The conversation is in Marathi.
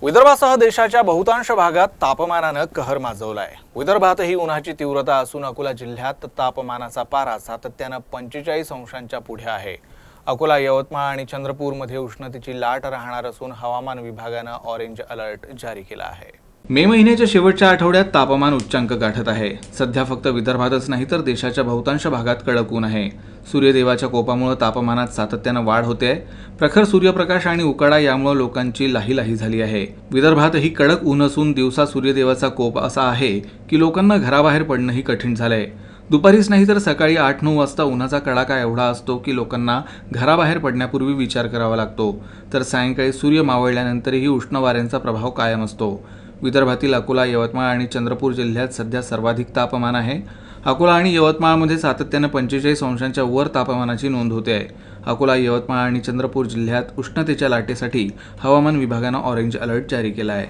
विदर्भासह देशाच्या बहुतांश भागात तापमानानं कहर माजवलाय। विदर्भातही उन्हाची तीव्रता असून अकोला जिल्ह्यात तापमानाचा पारा सातत्यानं 45 अंशांच्या पुढे आहे। अकोला, यवतमाळ आणि चंद्रपूरमध्ये उष्णतेची लाट राहणार असून हवामान विभागानं ऑरेंज अलर्ट जारी केला आहे। मे महिन्याच्या शेवटच्या आठवड्यात तापमान उच्चांक गाठत आहे। सध्या फक्त विदर्भातच नाही तर देशाच्या बहुतांश भागात कडक ऊन आहे। सूर्यदेवाच्या कोपामुळे तापमानात सातत्यानं वाढ होते। प्रखर सूर्यप्रकाश आणि उकाडा यामुळे लोकांची लाहीलाही झाली आहे। विदर्भातही कडक ऊन असून दिवसा सूर्यदेवाचा कोप असा आहे की लोकांना घराबाहेर पडणंही कठीण झालंय। दुपारीच नाही तर सकाळी 8-9 वाजता उन्हाचा कडाका एवढा असतो की लोकांना घराबाहेर पडण्यापूर्वी विचार करावा लागतो। तर सायंकाळी सूर्य मावळल्यानंतरही उष्ण वाऱ्यांचा प्रभाव कायम असतो। विदर्भातील अकोला, यवतमाळ आणि चंद्रपूर जिल्ह्यात सध्या सर्वाधिक तापमान आहे। अकोला आणि यवतमाळमध्ये सातत्यानं 45 अंशांच्या वर तापमानाची नोंद होते आहे। अकोला, यवतमाळ आणि चंद्रपूर जिल्ह्यात उष्णतेच्या लाटेसाठी हवामान विभागानं ऑरेंज अलर्ट जारी केला आहे।